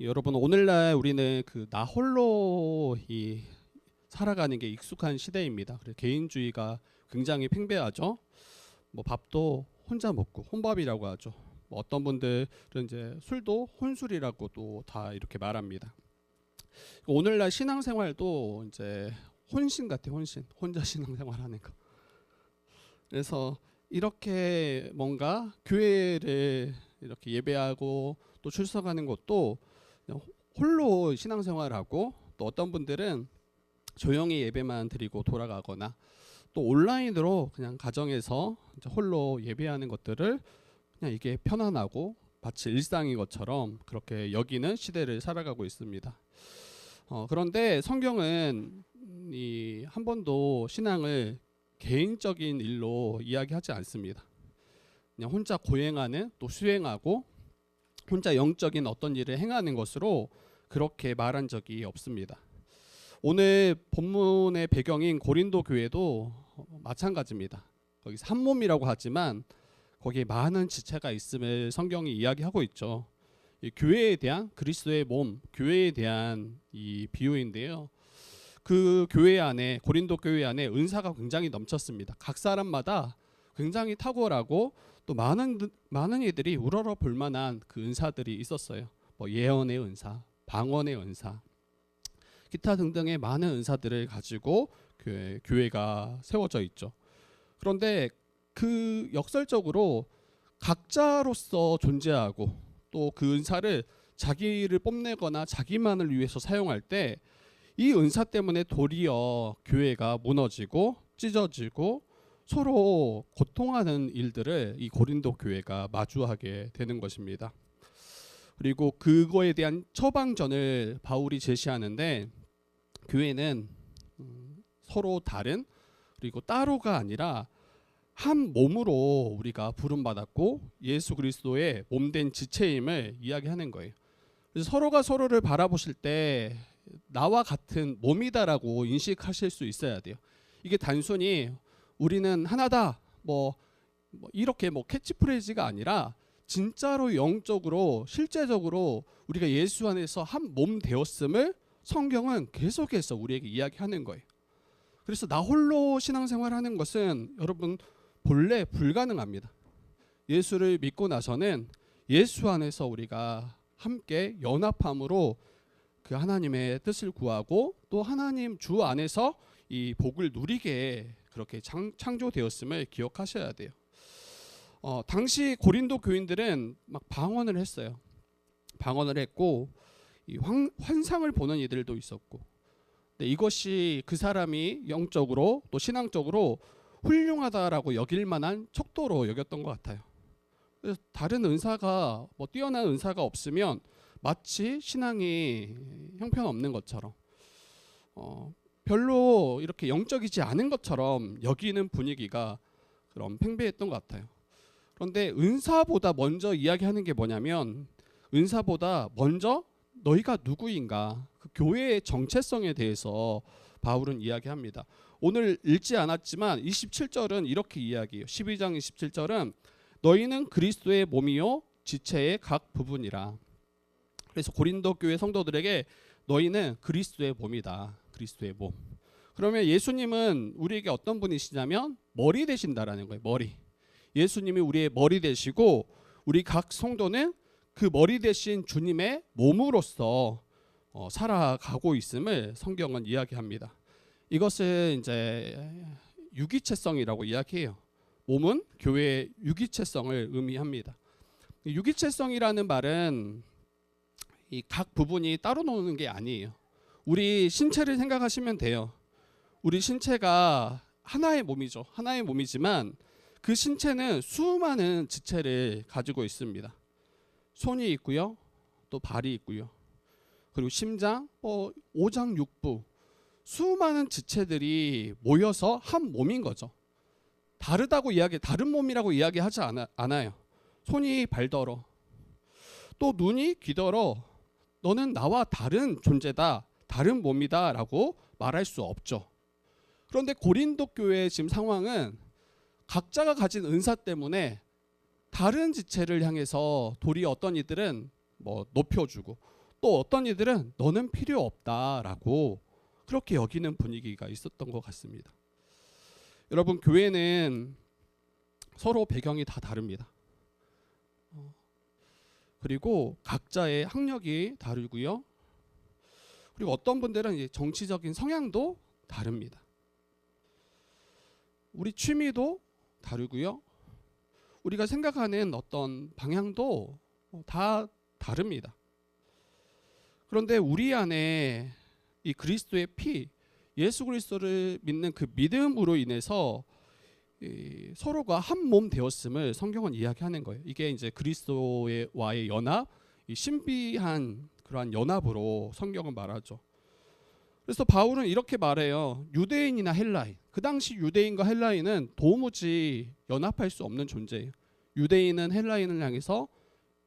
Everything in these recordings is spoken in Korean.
여러분, 오늘날 우리는 그 나 홀로 살아가는 게 익숙한 시대입니다. 그래서 개인주의가 굉장히 팽배하죠. 뭐 밥도 혼자 먹고 혼밥이라고 하죠. 뭐 어떤 분들은 이제 술도 혼술이라고도 다 이렇게 말합니다. 오늘날 신앙생활도 이제 혼신 같아, 혼신. 혼자 신앙생활하는 거. 그래서 이렇게 뭔가 교회를 이렇게 예배하고 또 출석하는 것도 그냥 홀로 신앙생활하고, 또 어떤 분들은 조용히 예배만 드리고 돌아가거나, 또 온라인으로 그냥 가정에서 이제 홀로 예배하는 것들을 그냥 이게 편안하고 마치 일상인 것처럼 그렇게 여기는 시대를 살아가고 있습니다. 그런데 성경은 한 번도 신앙을 개인적인 일로 이야기하지 않습니다. 그냥 혼자 고행하는, 또 수행하고 혼자 영적인 어떤 일을 행하는 것으로 그렇게 말한 적이 없습니다. 오늘 본문의 배경인 고린도 교회도 마찬가지입니다. 거기서 한 몸이라고 하지만 거기에 많은 지체가 있음을 성경이 이야기하고 있죠. 이 교회에 대한, 그리스도의 몸, 교회에 대한 이 비유인데요. 그 교회 안에, 고린도 교회 안에 은사가 굉장히 넘쳤습니다. 각 사람마다 굉장히 탁월하고 또 많은 이들이 우러러 볼 만한 그 은사들이 있었어요. 뭐 예언의 은사, 방언의 은사, 기타 등등의 많은 은사들을 가지고 교회가 세워져 있죠. 그런데 그 역설적으로 각자로서 존재하고, 또 그 은사를 자기를 뽐내거나 자기만을 위해서 사용할 때 이 은사 때문에 도리어 교회가 무너지고 찢어지고 서로 고통하는 일들을 이 고린도 교회가 마주하게 되는 것입니다. 그리고 그거에 대한 처방전을 바울이 제시하는데, 교회는 서로 다른, 그리고 따로가 아니라 한 몸으로 우리가 부름받았고 예수 그리스도의 몸된 지체임을 이야기하는 거예요. 그래서 서로가 서로를 바라보실 때 나와 같은 몸이다라고 인식하실 수 있어야 돼요. 이게 단순히 우리는 하나다 뭐 이렇게 캐치프레이즈가 아니라 진짜로 영적으로 실제적으로 우리가 예수 안에서 한 몸 되었음을 성경은 계속해서 우리에게 이야기하는 거예요. 그래서 나 홀로 신앙생활하는 것은 여러분 본래 불가능합니다. 예수를 믿고 나서는 예수 안에서 우리가 함께 연합함으로 그 하나님의 뜻을 구하고, 또 하나님 주 안에서 이 복을 누리게 그렇게 창조되었음을 기억하셔야 돼요. 당시 고린도 교인들은 막 방언을 했어요. 방언을 했고 이 환상을 보는 이들도 있었고, 근데 이것이 그 사람이 영적으로 또 신앙적으로 훌륭하다라고 여길 만한 척도로 여겼던 것 같아요. 그래서 다른 은사가 뛰어난 은사가 없으면 마치 신앙이 형편없는 것처럼, 별로 이렇게 영적이지 않은 것처럼 여기는 분위기가 그런 팽배했던 것 같아요. 그런데 은사보다 먼저 이야기하는 게 뭐냐면, 은사보다 먼저 너희가 누구인가, 그 교회의 정체성에 대해서 바울은 이야기합니다. 오늘 읽지 않았지만 27절은 이렇게 이야기해요. 12장 27절은 너희는 그리스도의 몸이요 지체의 각 부분이라. 그래서 고린도 교회 성도들에게 너희는 그리스도의 몸이다. 그리스도의 몸. 그러면 예수님은 우리에게 어떤 분이시냐면 머리 되신다라는 거예요. 머리. 예수님이 우리의 머리 되시고, 우리 각 성도는 그 머리 되신 주님의 몸으로서 살아가고 있음을 성경은 이야기합니다. 이것을 이제 유기체성이라고 이야기해요. 몸은 교회의 유기체성을 의미합니다. 유기체성이라는 말은 이 각 부분이 따로 노는 게 아니에요. 우리 신체를 생각하시면 돼요. 우리 신체가 하나의 몸이죠. 하나의 몸이지만 그 신체는 수많은 지체를 가지고 있습니다. 손이 있고요, 또 발이 있고요, 그리고 심장, 오장육부, 수많은 지체들이 모여서 한 몸인 거죠. 다른 몸이라고 이야기하지 않아요. 손이 발더러, 또 눈이 귀더러 너는 나와 다른 존재다, 다른 몸이다 라고 말할 수 없죠. 그런데 고린도 교회의 지금 상황은 각자가 가진 은사 때문에 다른 지체를 향해서 도리어 어떤 이들은 높여주고, 또 어떤 이들은 너는 필요 없다라고 그렇게 여기는 분위기가 있었던 것 같습니다. 여러분, 교회는 서로 배경이 다 다릅니다. 그리고 각자의 학력이 다르고요. 그리고 어떤 분들은 이제 정치적인 성향도 다릅니다. 우리 취미도 다르고요. 우리가 생각하는 어떤 방향도 다 다릅니다. 그런데 우리 안에 이 그리스도의 피, 예수 그리스도를 믿는 그 믿음으로 인해서 서로가 한 몸 되었음을 성경은 이야기하는 거예요. 이게 이제 그리스도와의 연합, 이 신비한 그러한 연합으로 성경은 말하죠. 그래서 바울은 이렇게 말해요. 유대인이나 헬라인, 그 당시 유대인과 헬라인은 도무지 연합할 수 없는 존재예요. 유대인은 헬라인을 향해서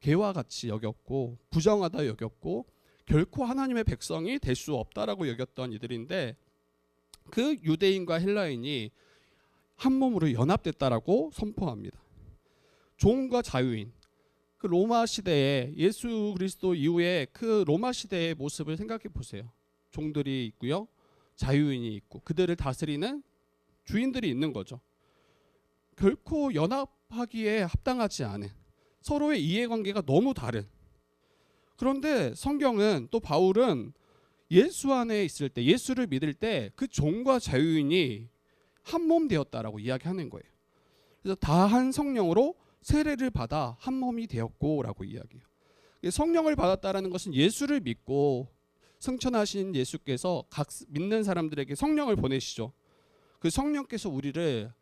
개와 같이 여겼고 부정하다 여겼고 결코 하나님의 백성이 될 수 없다라고 여겼던 이들인데, 그 유대인과 헬라인이 한 몸으로 연합됐다라고 선포합니다. 종과 자유인, 그 로마 시대에 예수 그리스도 이후에 그 로마 시대의 모습을 생각해 보세요. 종들이 있고요, 자유인이 있고 그들을 다스리는 주인들이 있는 거죠. 결코 연합하기에 합당하지 않은, 서로의 이해관계가 너무 다른. 그런데 성경은, 또 바울은 예수 안에 있을 때, 예수를 믿을 때 그 종과 자유인이 한 몸 되었다라고 이야기하는 거예요. 그래서 다 한 성령으로 세례를 받아 한 몸이 되었고라고 이야기해요. 성령을 받았다라는 것은 예수를 믿고 승천하신 예수께서 각 믿는 사람들에게 성령을 보내시죠. 그 성령께서 우리를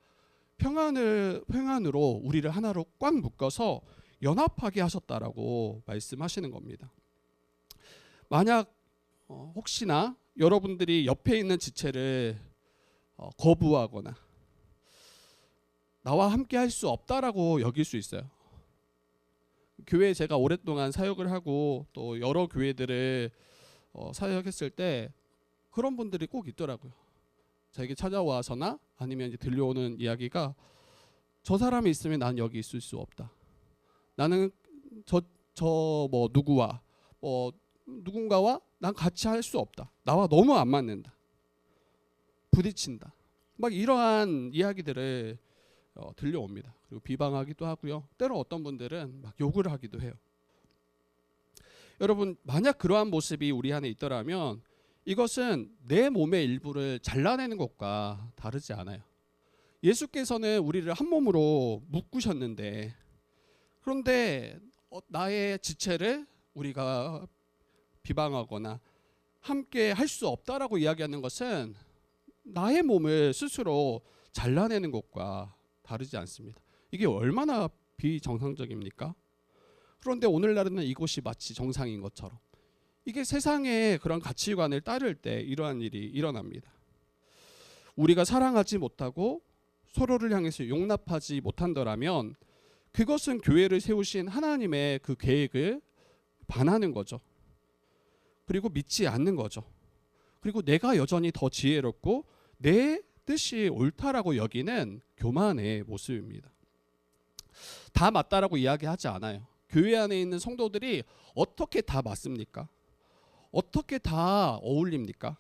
평안으로 우리를 하나로 꽉 묶어서 연합하게 하셨다라고 말씀하시는 겁니다. 만약 혹시나 여러분들이 옆에 있는 지체를 거부하거나 나와 함께 할 수 없다라고 여길 수 있어요. 교회에 제가 오랫동안 사역을 하고 또 여러 교회들을 사역했을 때 그런 분들이 꼭 있더라고요. 저에게 찾아와서나 아니면 이제 들려오는 이야기가, 저 사람이 있으면 난 여기 있을 수 없다. 나는 저 뭐 누구와 누군가와 난 같이 할 수 없다. 나와 너무 안 맞는다. 부딪힌다. 막 이러한 이야기들을 들려옵니다. 그리고 비방하기도 하고요. 때로 어떤 분들은 막 욕을 하기도 해요. 여러분, 만약 그러한 모습이 우리 안에 있더라면 이것은 내 몸의 일부를 잘라내는 것과 다르지 않아요. 예수께서는 우리를 한 몸으로 묶으셨는데, 그런데 나의 지체를 우리가 비방하거나 함께 할 수 없다라고 이야기하는 것은 나의 몸을 스스로 잘라내는 것과 다르지 않습니다. 이게 얼마나 비정상적입니까? 그런데 오늘날은 이것이 마치 정상인 것처럼, 이게 세상의 그런 가치관을 따를 때 이러한 일이 일어납니다. 우리가 사랑하지 못하고 서로를 향해서 용납하지 못한다면 그것은 교회를 세우신 하나님의 그 계획을 반하는 거죠. 그리고 믿지 않는 거죠. 그리고 내가 여전히 더 지혜롭고 내 뜻이 옳다라고 여기는 교만의 모습입니다. 다 맞다라고 이야기하지 않아요. 교회 안에 있는 성도들이 어떻게 다 맞습니까? 어떻게 다 어울립니까?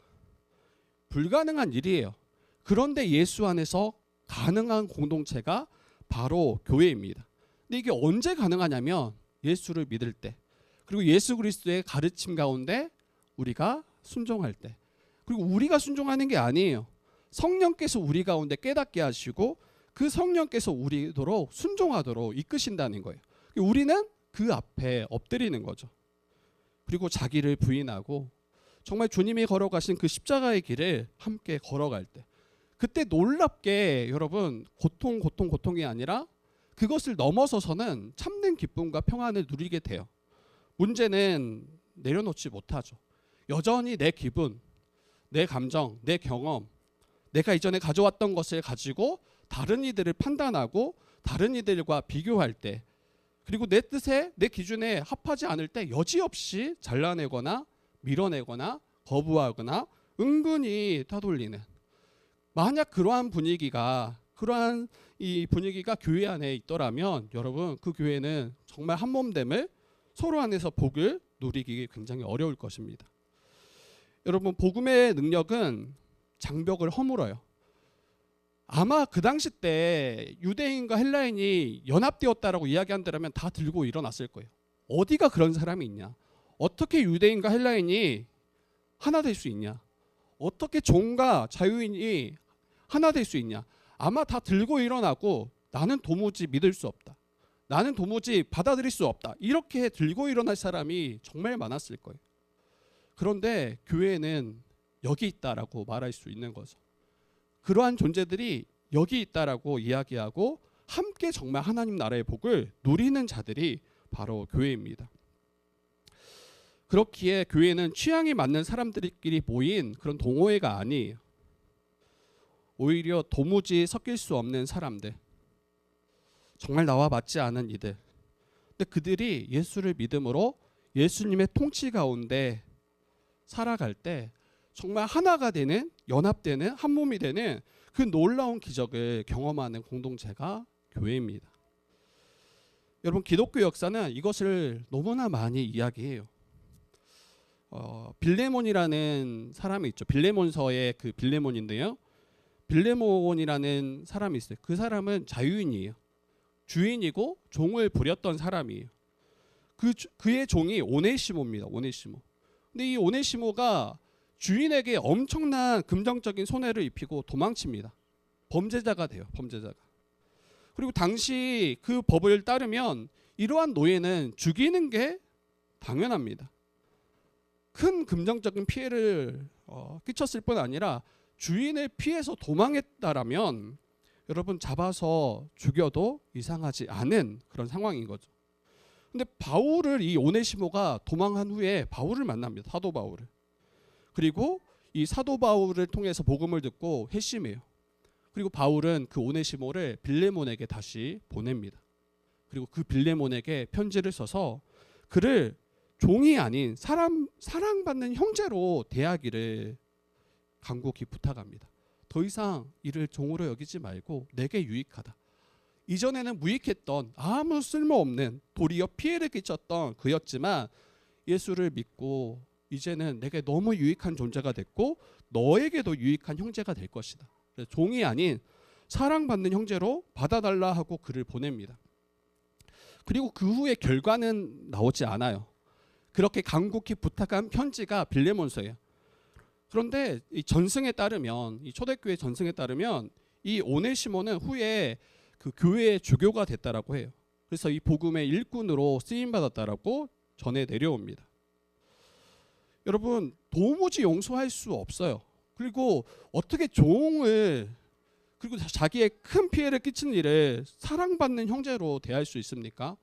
불가능한 일이에요. 그런데 예수 안에서 가능한 공동체가 바로 교회입니다. 근데 이게 언제 가능하냐면 예수를 믿을 때, 그리고 예수 그리스도의 가르침 가운데 우리가 순종할 때. 그리고 우리가 순종하는 게 아니에요. 성령께서 우리 가운데 깨닫게 하시고 그 성령께서 우리도록 순종하도록 이끄신다는 거예요. 우리는 그 앞에 엎드리는 거죠. 그리고 자기를 부인하고 정말 주님이 걸어가신 그 십자가의 길을 함께 걸어갈 때, 그때 놀랍게 여러분 고통이 아니라 그것을 넘어서서는 참된 기쁨과 평안을 누리게 돼요. 문제는 내려놓지 못하죠. 여전히 내 기분, 내 감정, 내 경험, 내가 이전에 가져왔던 것을 가지고 다른 이들을 판단하고 다른 이들과 비교할 때, 그리고 내 뜻에 내 기준에 합하지 않을 때 여지없이 잘라내거나 밀어내거나 거부하거나 은근히 타돌리는, 만약 그러한 이 분위기가 교회 안에 있더라면 여러분, 그 교회는 정말 한 몸됨을 서로 안에서 복을 누리기 굉장히 어려울 것입니다. 여러분, 복음의 능력은 장벽을 허물어요. 아마 그 당시 때 유대인과 헬라인이 연합되었다라고 이야기한다면 다 들고 일어났을 거예요. 어디가 그런 사람이 있냐? 어떻게 유대인과 헬라인이 하나 될 수 있냐? 어떻게 종과 자유인이 하나 될 수 있냐? 아마 다 들고 일어나고 나는 도무지 믿을 수 없다. 나는 도무지 받아들일 수 없다. 이렇게 들고 일어날 사람이 정말 많았을 거예요. 그런데 교회는 여기 있다라고 말할 수 있는 거죠. 그러한 존재들이 여기 있다라고 이야기하고 함께 정말 하나님 나라의 복을 누리는 자들이 바로 교회입니다. 그렇기에 교회는 취향이 맞는 사람들끼리 모인 그런 동호회가 아니에요. 오히려 도무지 섞일 수 없는 사람들, 정말 나와 맞지 않은 이들, 근데 그들이 예수를 믿음으로 예수님의 통치 가운데 살아갈 때 정말 하나가 되는, 연합되는, 한 몸이 되는 그 놀라운 기적을 경험하는 공동체가 교회입니다. 여러분, 기독교 역사는 이것을 너무나 많이 이야기해요. 빌레몬이라는 사람이 있죠. 빌레몬서의 그 빌레몬인데요. 빌레몬이라는 사람이 있어요. 그 사람은 자유인이에요. 주인이고 종을 부렸던 사람이에요. 그의 종이 오네시모입니다. 오네시모. 근데 이 오네시모가 주인에게 엄청난 금전적인 손해를 입히고 도망칩니다. 범죄자가 돼요. 범죄자가. 그리고 당시 그 법을 따르면 이러한 노예는 죽이는 게 당연합니다. 큰 금전적인 피해를 끼쳤을 뿐 아니라 주인을 피해서 도망했다라면 여러분 잡아서 죽여도 이상하지 않은 그런 상황인 거죠. 근데 바울을, 이 오네시모가 도망한 후에 바울을 만납니다. 사도 바울을. 그리고 이 사도 바울을 통해서 복음을 듣고 회심해요. 그리고 바울은 그 오네시모를 빌레몬에게 다시 보냅니다. 그리고 그 빌레몬에게 편지를 써서 그를 종이 아닌 사랑받는 형제로 대하기를 간곡히 부탁합니다. 더 이상 이를 종으로 여기지 말고 내게 유익하다. 이전에는 무익했던, 아무 쓸모없는, 도리어 피해를 끼쳤던 그였지만 예수를 믿고 이제는 내게 너무 유익한 존재가 됐고 너에게도 유익한 형제가 될 것이다. 종이 아닌 사랑받는 형제로 받아달라 하고 그를 보냅니다. 그리고 그 후에 결과는 나오지 않아요. 그렇게 간곡히 부탁한 편지가 빌레몬서예요. 그런데 이 전승에 따르면, 이 초대교회 전승에 따르면 이 오네시모는 후에 그 교회의 주교가 됐다라고 해요. 그래서 이 복음의 일꾼으로 쓰임 받았다라고 전해 내려옵니다. 여러분, 도무지 용서할 수 없어요. 그리고 어떻게 종을, 그리고 자기의 큰 피해를 끼친 일을 사랑받는 형제로 대할 수 있습니까?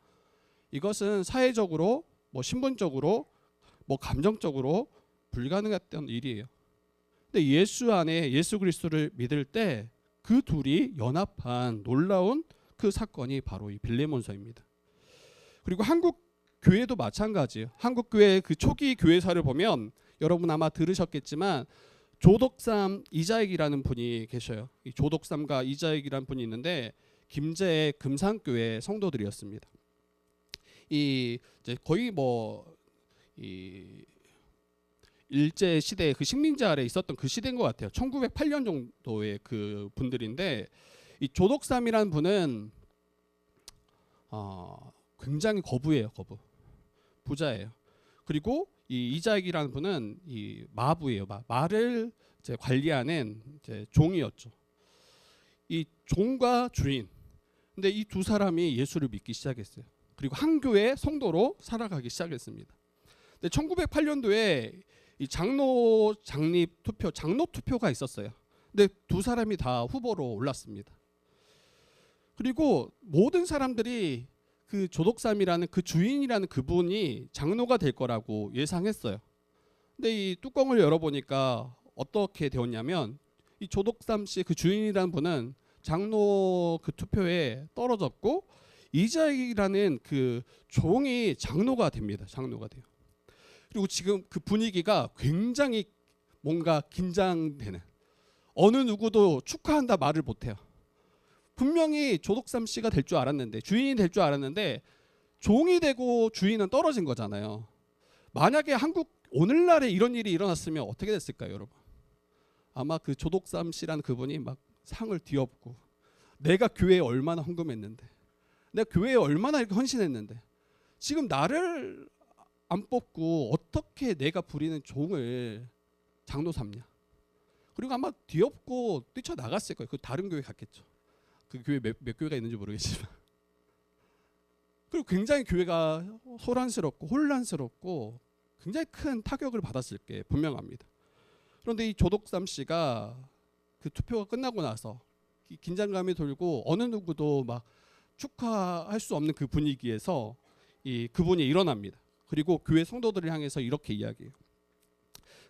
이것은 사회적으로, 신분적으로, 감정적으로 불가능했던 일이에요. 근데 예수 안에 예수 그리스도를 믿을 때 그 둘이 연합한 놀라운 그 사건이 바로 이 빌레몬서입니다. 그리고 한국 교회도 마찬가지예요. 한국 교회 그 초기 교회사를 보면 여러분 아마 들으셨겠지만 조덕삼 이자익이라는 분이 계셔요. 이 조덕삼과 이자익이라는 분이 있는데 김제의 금산교회 성도들이었습니다. 이 이제 거의 이 일제 시대 그 식민지 아래 있었던 그 시대인 것 같아요. 1908년 정도의 그 분들인데 이 조덕삼이라는 분은 굉장히 거부예요. 부자예요. 그리고 이 이자익이라는 분은 이 마부예요. 말을 이제 관리하는 이제 종이었죠. 이 종과 주인. 근데 이 두 사람이 예수를 믿기 시작했어요. 그리고 한 교회 성도로 살아가기 시작했습니다. 근데 1908년도에 이 장로 장립 투표, 장로 투표가 있었어요. 근데 두 사람이 다 후보로 올랐습니다. 그리고 모든 사람들이 그 조덕삼이라는 그 주인이라는 그분이 장로가 될 거라고 예상했어요. 근데 이 뚜껑을 열어보니까 어떻게 되었냐면 이 조덕삼 씨 그 주인이라는 분은 장로 그 투표에 떨어졌고 이자익이라는 그 종이 장로가 됩니다. 장로가 돼요. 그리고 지금 그 분위기가 굉장히 뭔가 긴장되는, 어느 누구도 축하한다 말을 못해요. 분명히 조덕삼 씨가 될 줄 알았는데, 주인이 될 줄 알았는데 종이 되고 주인은 떨어진 거잖아요. 만약에 오늘날에 이런 일이 일어났으면 어떻게 됐을까요, 여러분? 아마 그 조독삼 씨라는 그분이 막 상을 뒤엎고, 내가 교회에 얼마나 헌금했는데, 내가 교회에 얼마나 이렇게 헌신했는데, 지금 나를 안 뽑고 어떻게 내가 부리는 종을 장로 삼냐. 그리고 아마 뒤엎고 뛰쳐나갔을 거예요. 그 다른 교회 갔겠죠. 그 교회 몇 교회가 있는지 모르겠지만. 그리고 굉장히 교회가 소란스럽고 혼란스럽고 굉장히 큰 타격을 받았을 게 분명합니다. 그런데 이 조독삼 씨가 그 투표가 끝나고 나서 긴장감이 돌고 어느 누구도 막 축하할 수 없는 그 분위기에서 그분이 일어납니다. 그리고 교회 성도들을 향해서 이렇게 이야기해요.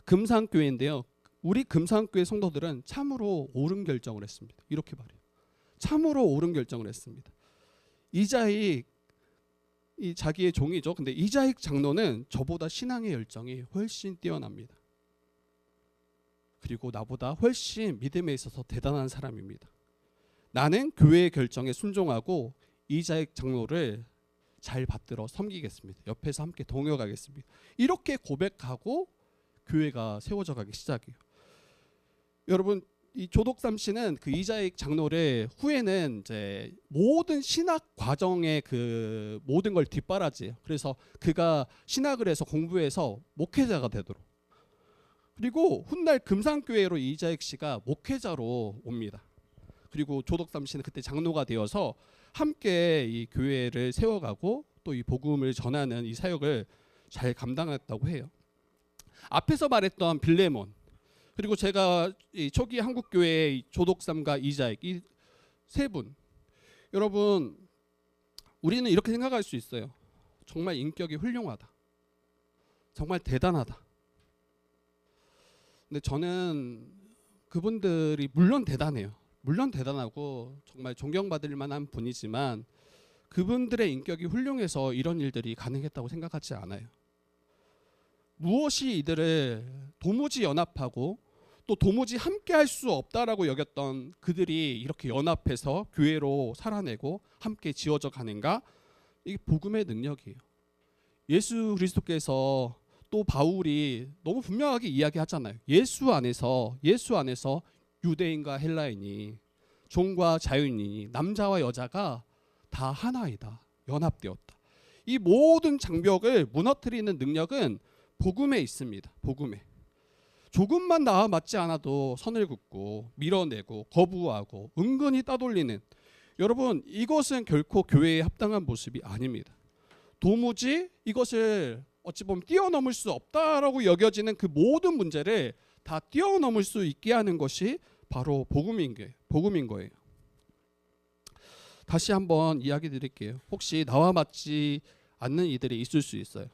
금산교회인데요. 우리 금산교회 성도들은 참으로 옳은 결정을 했습니다. 이렇게 말해요. 참으로 옳은 결정을 했습니다. 이자익, 이 자기의 종이죠. 근데 이자익 장로는 저보다 신앙의 열정이 훨씬 뛰어납니다. 그리고 나보다 훨씬 믿음에 있어서 대단한 사람입니다. 나는 교회의 결정에 순종하고 이자익 장로를 잘 받들어 섬기겠습니다. 옆에서 함께 동역하겠습니다. 이렇게 고백하고 교회가 세워져 가기 시작해요. 여러분, 이 조독삼 씨는 그 이자익 장로를 후에는 이제 모든 신학 과정의 그 모든 걸 뒷바라지해요. 그래서 그가 신학을 해서 공부해서 목회자가 되도록. 그리고 훗날 금산교회로 이자익 씨가 목회자로 옵니다. 그리고 조독삼 씨는 그때 장로가 되어서 함께 이 교회를 세워가고 또 이 복음을 전하는 이 사역을 잘 감당했다고 해요. 앞에서 말했던 빌레몬, 그리고 제가 이 초기 한국교회의 조독삼과 이자익, 이 세 분, 여러분 우리는 이렇게 생각할 수 있어요. 정말 인격이 훌륭하다, 정말 대단하다. 근데 저는 그분들이 물론 대단해요. 물론 대단하고 정말 존경받을 만한 분이지만 그분들의 인격이 훌륭해서 이런 일들이 가능했다고 생각하지 않아요. 무엇이 이들을 도무지 연합하고 또 도무지 함께 할 수 없다라고 여겼던 그들이 이렇게 연합해서 교회로 살아내고 함께 지어져 가는가? 이게 복음의 능력이에요. 예수 그리스도께서 또 바울이 너무 분명하게 이야기하잖아요. 예수 안에서 유대인과 헬라인이, 종과 자유인이, 남자와 여자가 다 하나이다. 연합되었다. 이 모든 장벽을 무너뜨리는 능력은 복음에 있습니다. 복음에. 조금만 나와 맞지 않아도 선을 긋고 밀어내고 거부하고 은근히 따돌리는, 여러분 이것은 결코 교회에 합당한 모습이 아닙니다. 도무지 이것을 어찌 보면 뛰어넘을 수 없다라고 여겨지는 그 모든 문제를 다 뛰어넘을 수 있게 하는 것이 바로 복음인 거예요. 다시 한번 이야기 드릴게요. 혹시 나와 맞지 않는 이들이 있을 수 있어요.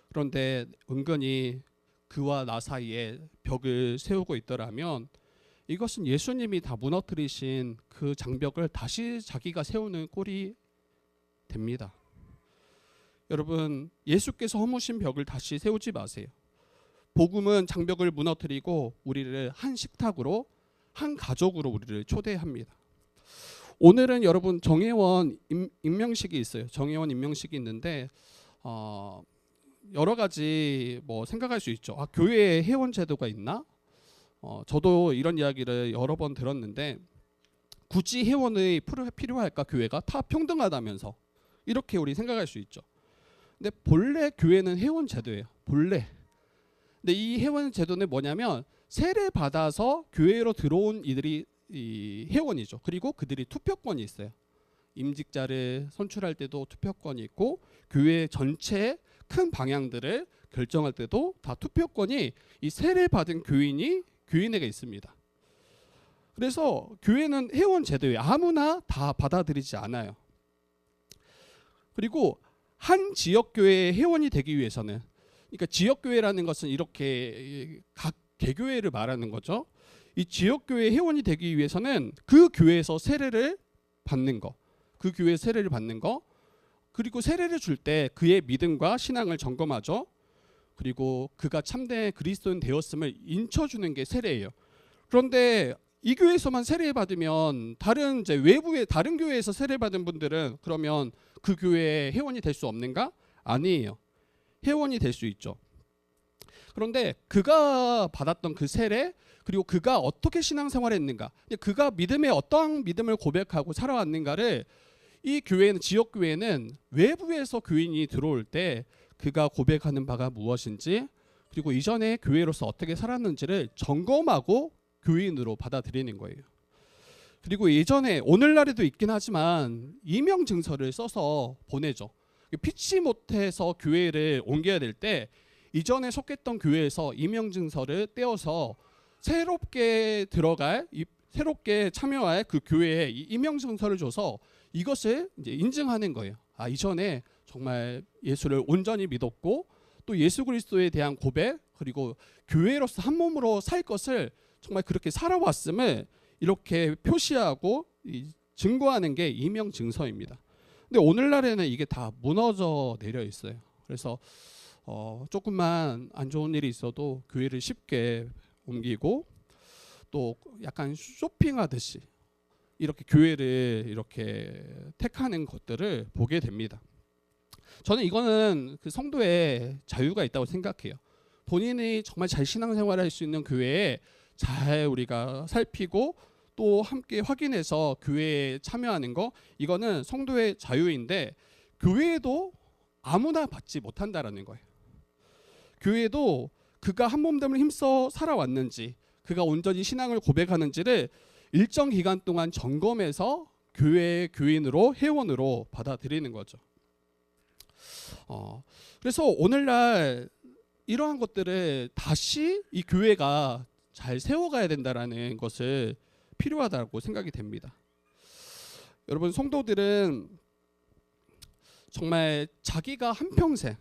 그런데 은근히 그와 나 사이에 벽을 세우고 있더라면 이것은 예수님이 다 무너뜨리신 그 장벽을 다시 자기가 세우는 꼴이 됩니다. 여러분, 예수께서 허무신 벽을 다시 세우지 마세요. 복음은 장벽을 무너뜨리고 우리를 한 식탁으로, 한 가족으로 우리를 초대합니다. 오늘은 여러분 정회원 임명식이 있어요. 정회원 임명식이 있는데 여러 가지 뭐 생각할 수 있죠. 교회에 회원 제도가 있나? 저도 이런 이야기를 여러 번 들었는데 굳이 회원이 필요할까? 교회가 다 평등하다면서 이렇게 우리 생각할 수 있죠. 근데 본래 교회는 회원 제도예요. 본래. 근데 이 회원 제도는 뭐냐면 세례 받아서 교회로 들어온 이들이 이 회원이죠. 그리고 그들이 투표권이 있어요. 임직자를 선출할 때도 투표권이 있고 교회 전체의 큰 방향들을 결정할 때도 다 투표권이 이 세례 받은 교인에게 있습니다. 그래서 교회는 회원 제도예요. 아무나 다 받아들이지 않아요. 그리고 한 지역 교회의 회원이 되기 위해서는, 그러니까 지역 교회라는 것은 이렇게 각 개교회를 말하는 거죠. 이 지역 교회 회원이 되기 위해서는 그 교회에서 세례를 받는 거, 그 교회 세례를 받는 거, 그리고 세례를 줄 때 그의 믿음과 신앙을 점검하죠. 그리고 그가 참된 그리스도인 되었음을 인쳐주는 게 세례예요. 그런데 이 교회에서만 세례 받으면 다른 이제 외부의 다른 교회에서 세례 받은 분들은 그러면 그 교회의 회원이 될 수 없는가? 아니에요. 회원이 될 수 있죠. 그런데 그가 받았던 그 세례, 그리고 그가 어떻게 신앙생활을 했는가, 그가 믿음의 어떠한 믿음을 고백하고 살아왔는가를 이 교회는, 지역 교회는 외부에서 교인이 들어올 때 그가 고백하는 바가 무엇인지, 그리고 이전에 교회로서 어떻게 살았는지를 점검하고 교인으로 받아들이는 거예요. 그리고 예전에, 오늘날에도 있긴 하지만 이명 증서를 써서 보내죠. 피치 못해서 교회를 옮겨야 될 때 이전에 속했던 교회에서 이명 증서를 떼어서 새롭게 들어갈, 새롭게 참여할 그 교회에 이명 증서를 줘서 이것을 이제 인증하는 거예요. 아, 이전에 정말 예수를 온전히 믿었고 또 예수 그리스도에 대한 고백, 그리고 교회로서 한 몸으로 살 것을 정말 그렇게 살아왔음을 이렇게 표시하고 증거하는 게 이명 증서입니다. 근데 오늘날에는 이게 다 무너져 내려 있어요. 그래서 조금만 안 좋은 일이 있어도 교회를 쉽게 옮기고 또 약간 쇼핑하듯이 이렇게 교회를 이렇게 택하는 것들을 보게 됩니다. 저는 이거는 그 성도의 자유가 있다고 생각해요. 본인이 정말 잘 신앙생활을 할 수 있는 교회에 잘 우리가 살피고 또 함께 확인해서 교회에 참여하는 거, 이거는 성도의 자유인데 교회도 아무나 받지 못한다라는 거예요. 교회도 그가 한 몸됨을 힘써 살아왔는지, 그가 온전히 신앙을 고백하는지를 일정 기간 동안 점검해서 교회의 교인으로, 회원으로 받아들이는 거죠. 그래서 오늘날 이러한 것들을 다시 이 교회가 잘 세워가야 된다라는 것을 필요하다고 생각이 됩니다. 여러분, 성도들은 정말 자기가 한평생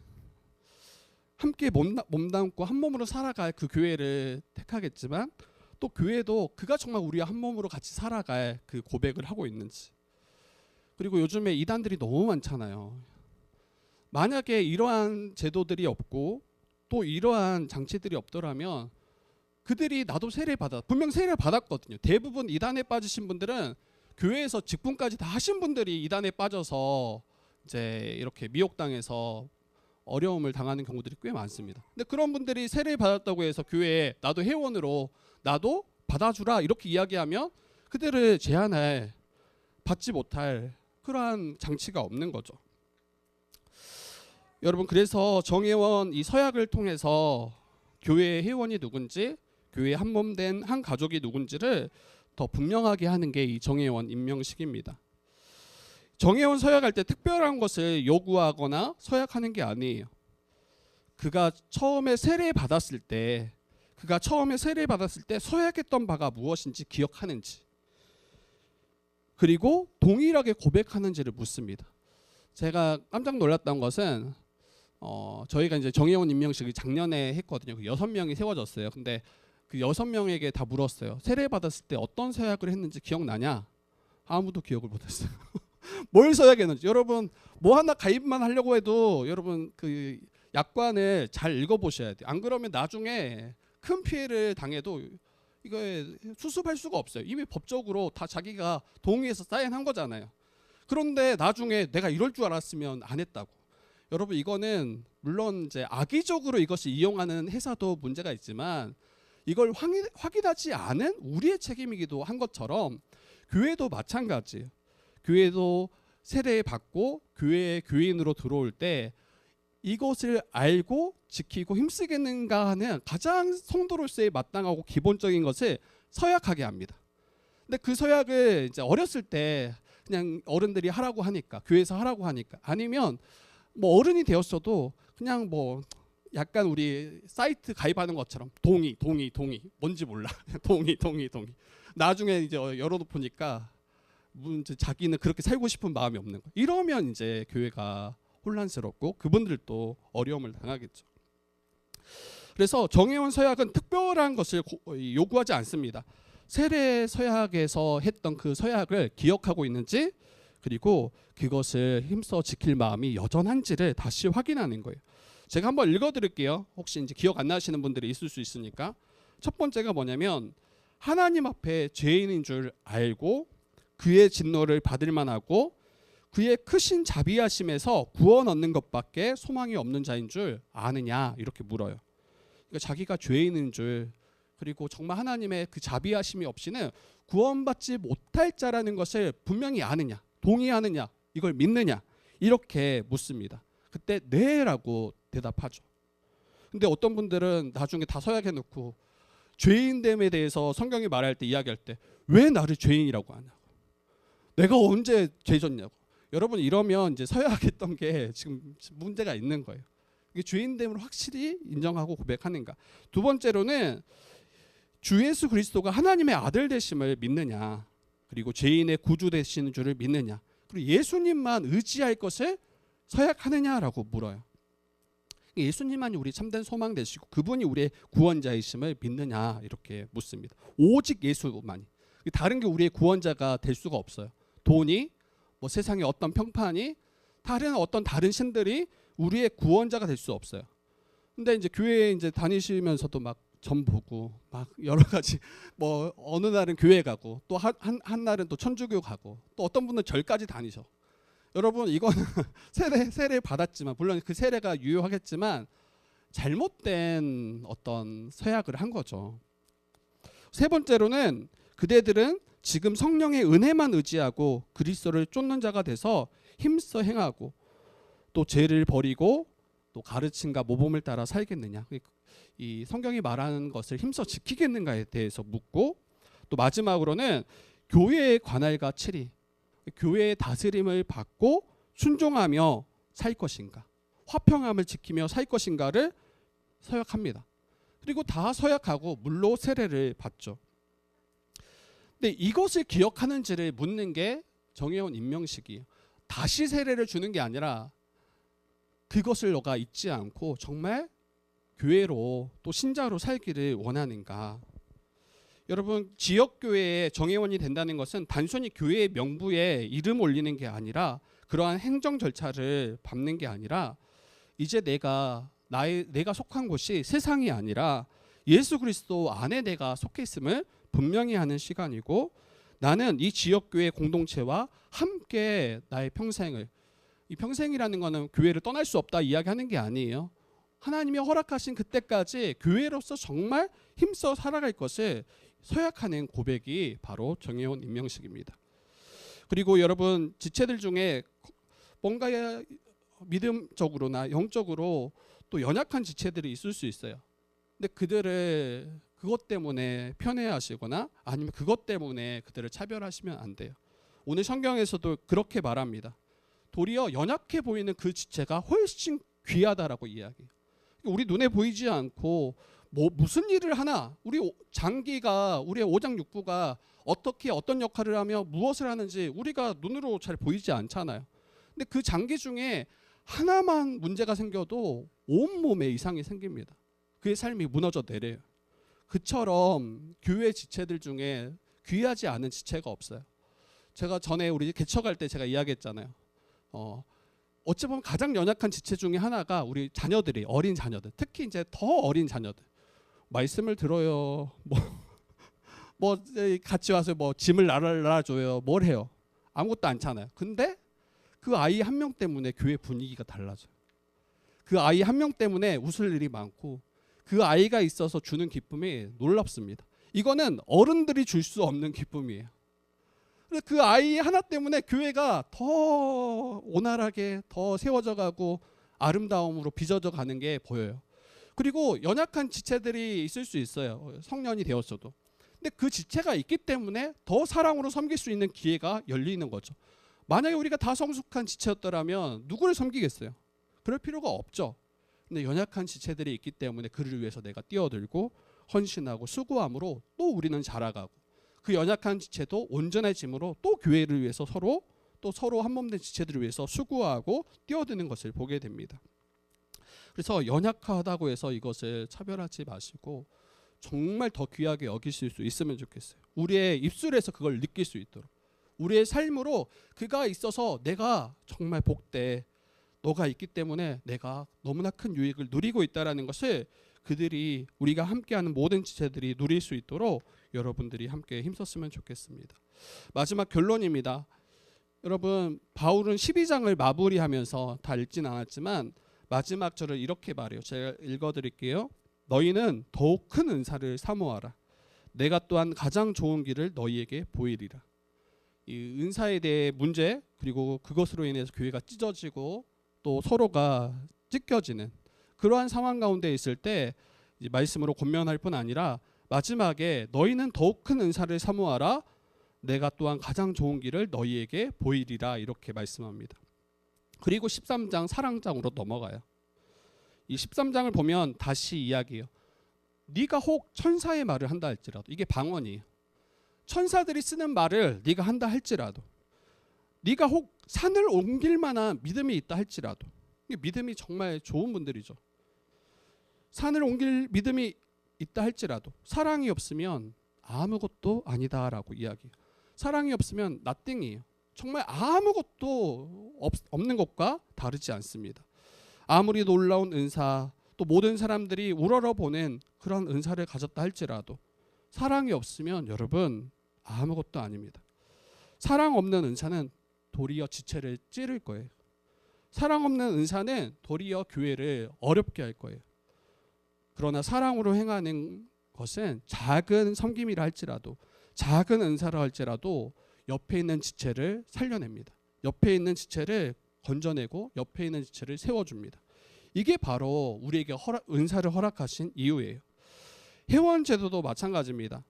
함께 몸담고 한 몸으로 살아갈 그 교회를 택하겠지만 또 교회도 그가 정말 우리와 한 몸으로 같이 살아갈 그 고백을 하고 있는지. 그리고 요즘에 이단들이 너무 많잖아요. 만약에 이러한 제도들이 없고 또 이러한 장치들이 없더라면 그들이 나도 세례 분명 세례 받았거든요. 대부분 이단에 빠지신 분들은 교회에서 직분까지 다 하신 분들이 이단에 빠져서 이제 이렇게 미혹당해서 어려움을 당하는 경우들이 꽤 많습니다. 근데 그런 분들이 세례 받았다고 해서 교회에 나도 회원으로 나도 받아주라 이렇게 이야기하면 그들을 제한할, 받지 못할 그러한 장치가 없는 거죠. 여러분, 그래서 정회원 이 서약을 통해서 교회의 회원이 누군지, 교회의 한 몸 된 한 가족이 누군지를 더 분명하게 하는 게 이 정회원 임명식입니다. 정회원 서약할 때 특별한 것을 요구하거나 서약하는 게 아니에요. 그가 처음에 세례 받았을 때 서약했던 바가 무엇인지 기억하는지, 그리고 동일하게 고백하는지를 묻습니다. 제가 깜짝 놀랐던 것은 저희가 이제 정회원 임명식을 작년에 했거든요. 그 6명이 세워졌어요. 근데 그 6명에게 다 물었어요. 세례 받았을 때 어떤 서약을 했는지 기억나냐? 아무도 기억을 못했어요. 뭘 서약했는지. 여러분, 뭐 하나 가입만 하려고 해도 여러분 그 약관을 잘 읽어보셔야 돼요. 안 그러면 나중에 큰 피해를 당해도 이거에 수습할 수가 없어요. 이미 법적으로 다 자기가 동의해서 사인한 거잖아요. 그런데 나중에 내가 이럴 줄 알았으면 안 했다고. 여러분, 이거는 물론 이제 악의적으로 이것을 이용하는 회사도 문제가 있지만 이걸 확인하지 않은 우리의 책임이기도 한 것처럼 교회도 마찬가지예요. 교회도 세례 받고 교회의 교인으로 들어올 때 이것을 알고 지키고 힘쓰겠는가 하는 가장 성도로서의 마땅하고 기본적인 것을 서약하게 합니다. 근데 그 서약을 이제 어렸을 때 그냥 어른들이 하라고 하니까, 교회에서 하라고 하니까, 아니면 뭐 어른이 되었어도 그냥 뭐 약간 우리 사이트 가입하는 것처럼 동의 뭔지 몰라. 동의 나중에 이제 열어놓으니까 이제 자기는 그렇게 살고 싶은 마음이 없는 거. 이러면 이제 교회가 혼란스럽고 그분들도 어려움을 당하겠죠. 그래서 정회원 서약은 특별한 것을 요구하지 않습니다. 세례 서약에서 했던 그 서약을 기억하고 있는지, 그리고 그것을 힘써 지킬 마음이 여전한지를 다시 확인하는 거예요. 제가 한번 읽어드릴게요. 혹시 이제 기억 안 나시는 분들이 있을 수 있으니까. 첫 번째가 뭐냐면 하나님 앞에 죄인인 줄 알고 그의 진노를 받을 만하고 그의 크신 자비하심에서 구원 얻는 것밖에 소망이 없는 자인 줄 아느냐 이렇게 물어요. 그러니까 자기가 죄인인 줄, 그리고 정말 하나님의 그 자비하심이 없이는 구원받지 못할 자라는 것을 분명히 아느냐, 동의하느냐, 이걸 믿느냐 이렇게 묻습니다. 그때 네라고 대답하죠. 근데 어떤 분들은 나중에 다 서약해 놓고 죄인됨에 대해서 성경이 말할 때, 이야기할 때 왜 나를 죄인이라고 하냐고, 내가 언제 죄졌냐고. 여러분, 이러면 이제 서약했던 게 지금 문제가 있는 거예요. 이게 죄인됨을 확실히 인정하고 고백하는가. 두 번째로는 주 예수 그리스도가 하나님의 아들 되심을 믿느냐, 그리고 죄인의 구주 되시는 줄을 믿느냐, 그리고 예수님만 의지할 것을 서약하느냐라고 물어요. 예수님만이 우리 참된 소망 되시고 그분이 우리의 구원자이심을 믿느냐 이렇게 묻습니다. 오직 예수만이. 다른 게 우리의 구원자가 될 수가 없어요. 돈이, 뭐 세상의 어떤 평판이, 다른 신들이 우리의 구원자가 될 수 없어요. 근데 이제 교회에 이제 다니시면서도 막 점 보고 막 여러 가지, 뭐 어느 날은 교회 가고 또 한 날은 또 천주교 가고 또 어떤 분은 절까지 다니셔. 여러분, 이거는 세례 받았지만, 물론 그 세례가 유효하겠지만 잘못된 어떤 서약을 한 거죠. 세 번째로는 그대들은 지금 성령의 은혜만 의지하고 그리스도를 쫓는 자가 돼서 힘써 행하고 또 죄를 버리고 또 가르침과 모범을 따라 살겠느냐, 이 성경이 말하는 것을 힘써 지키겠는가에 대해서 묻고, 또 마지막으로는 교회의 관할과 치리, 교회의 다스림을 받고 순종하며 살 것인가, 화평함을 지키며 살 것인가를 서약합니다. 그리고 다 서약하고 물로 세례를 받죠. 근데 이것을 기억하는지를 묻는 게 정혜원 임명식이에요. 다시 세례를 주는 게 아니라 그것을 너가 잊지 않고 정말 교회로 또 신자로 살기를 원하는가. 여러분, 지역교회의 정회원이 된다는 것은 단순히 교회의 명부에 이름 올리는 게 아니라, 그러한 행정 절차를 밟는 게 아니라, 이제 내가 속한 곳이 세상이 아니라 예수 그리스도 안에 내가 속해 있음을 분명히 하는 시간이고, 나는 이 지역교회 공동체와 함께 나의 평생을, 이 평생이라는 거는 교회를 떠날 수 없다 이야기하는 게 아니에요. 하나님이 허락하신 그때까지 교회로서 정말 힘써 살아갈 것을 서약하는 고백이 바로 정혜원 임명식입니다. 그리고 여러분, 지체들 중에 뭔가 믿음적으로나 영적으로 또 연약한 지체들이 있을 수 있어요. 근데 그들을 그것 때문에 편애하시거나 아니면 그것 때문에 그들을 차별하시면 안 돼요. 오늘 성경에서도 그렇게 말합니다. 도리어 연약해 보이는 그 지체가 훨씬 귀하다라고 이야기해요. 우리 눈에 보이지 않고 뭐 무슨 일을 하나, 우리 장기가, 우리의 오장육부가 어떻게 어떤 역할을 하며 무엇을 하는지 우리가 눈으로 잘 보이지 않잖아요. 근데 그 장기 중에 하나만 문제가 생겨도 온몸에 이상이 생깁니다. 그의 삶이 무너져 내려요. 그처럼 교회 지체들 중에 귀하지 않은 지체가 없어요. 제가 전에 우리 개척할 때 제가 이야기했잖아요. 어찌 보면 가장 연약한 지체 중에 하나가 우리 자녀들이, 어린 자녀들, 특히 이제 더 어린 자녀들. 말씀을 들어요. 뭐 같이 와서 뭐 짐을 날아줘요. 뭘 해요? 아무것도 않잖아요. 근데 그 아이 한 명 때문에 교회 분위기가 달라져요. 그 아이 한 명 때문에 웃을 일이 많고, 그 아이가 있어서 주는 기쁨이 놀랍습니다. 이거는 어른들이 줄 수 없는 기쁨이에요. 그 아이 하나 때문에 교회가 더 온활하게 더 세워져 가고 아름다움으로 빚어져 가는 게 보여요. 그리고 연약한 지체들이 있을 수 있어요. 성년이 되었어도. 근데 그 지체가 있기 때문에 더 사랑으로 섬길 수 있는 기회가 열리는 거죠. 만약에 우리가 다 성숙한 지체였더라면 누구를 섬기겠어요? 그럴 필요가 없죠. 근데 연약한 지체들이 있기 때문에 그를 위해서 내가 뛰어들고 헌신하고 수고함으로 또 우리는 자라가고, 그 연약한 지체도 온전해짐으로 또 교회를 위해서 서로 한몸된 지체들을 위해서 수고하고 뛰어드는 것을 보게 됩니다. 그래서 연약하다고 해서 이것을 차별하지 마시고 정말 더 귀하게 여기실 수 있으면 좋겠어요. 우리의 입술에서 그걸 느낄 수 있도록, 우리의 삶으로 그가 있어서 내가 정말 복돼, 너가 있기 때문에 내가 너무나 큰 유익을 누리고 있다는 것을 그들이 우리가 함께하는 모든 지체들이 누릴 수 있도록 여러분들이 함께 힘썼으면 좋겠습니다. 마지막 결론입니다. 여러분, 바울은 12장을 마무리하면서 다 읽진 않았지만 마지막 절을 이렇게 말해요. 제가 읽어드릴게요. 너희는 더욱 큰 은사를 사모하라. 내가 또한 가장 좋은 길을 너희에게 보이리라. 이 은사에 대해 문제, 그리고 그것으로 인해서 교회가 찢어지고 또 서로가 찢겨지는 그러한 상황 가운데 있을 때 이제 말씀으로 권면할 뿐 아니라 마지막에 너희는 더욱 큰 은사를 사모하라. 내가 또한 가장 좋은 길을 너희에게 보이리라 이렇게 말씀합니다. 그리고 13장 사랑장으로 넘어가요. 이 13장을 보면 다시 이야기해요. 네가 혹 천사의 말을 한다 할지라도, 이게 방언이에요. 천사들이 쓰는 말을 네가 한다 할지라도, 네가 혹 산을 옮길 만한 믿음이 있다 할지라도, 이게 믿음이 정말 좋은 분들이죠. 산을 옮길 믿음이 있다 할지라도 사랑이 없으면 아무것도 아니다라고 이야기해요. 사랑이 없으면 nothing이에요. 정말 아무것도 없는 것과 다르지 않습니다. 아무리 놀라운 은사, 또 모든 사람들이 우러러보는 그런 은사를 가졌다 할지라도 사랑이 없으면 여러분 아무것도 아닙니다. 사랑 없는 은사는 도리어 지체를 찌를 거예요. 사랑 없는 은사는 도리어 교회를 어렵게 할 거예요. 그러나 사랑으로 행하는 것은 작은 섬김이라 할지라도, 작은 은사라 할지라도 옆에 있는 지체를 살려냅니다. 옆에 있는 지체를 건져내고 옆에 있는 지체를 세워줍니다. 이게 바로 우리에게 은사를 허락하신 이유예요. 회원 제도도 마찬가지입니다.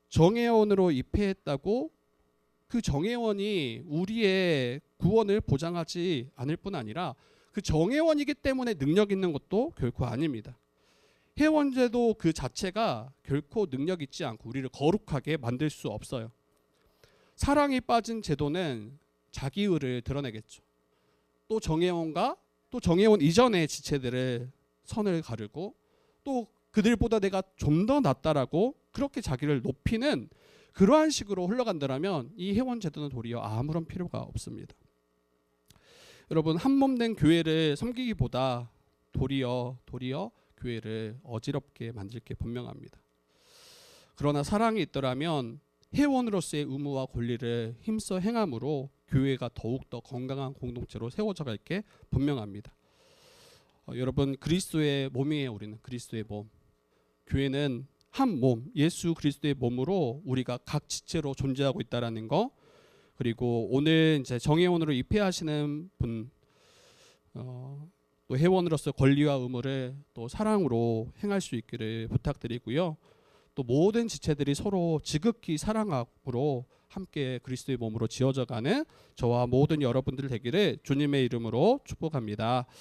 정회원으로 입회했다고 그 정회원이 우리의 구원을 보장하지 않을 뿐 아니라 그 정회원이기 때문에 능력 있는 것도 결코 아닙니다. 회원제도 그 자체가 결코 능력 있지 않고 우리를 거룩하게 만들 수 없어요. 사랑이 빠진 제도는 자기의를 드러내겠죠. 또 정회원과 또 정회원 이전의 지체들의 선을 가르고 또 그들보다 내가 좀 더 낫다라고 그렇게 자기를 높이는 그러한 식으로 흘러간다면 이 회원 제도는 도리어 아무런 필요가 없습니다. 여러분, 한 몸 된 교회를 섬기기보다 도리어 교회를 어지럽게 만들 게 분명합니다. 그러나 사랑이 있더라면 회원으로서의 의무와 권리를 힘써 행함으로 교회가 더욱더 건강한 공동체로 세워져 갈 게 분명합니다. 여러분, 그리스도의 몸이에요. 우리는 그리스도의 몸. 교회는 한 몸, 예수 그리스도의 몸으로 우리가 각 지체로 존재하고 있다라는 거, 그리고 오늘 이제 정회원으로 입회하시는 분, 또 회원으로서 권리와 의무를 또 사랑으로 행할 수 있기를 부탁드리고요. 또 모든 지체들이 서로 지극히 사랑으로 함께 그리스도의 몸으로 지어져가는 저와 모든 여러분들 되기를 주님의 이름으로 축복합니다.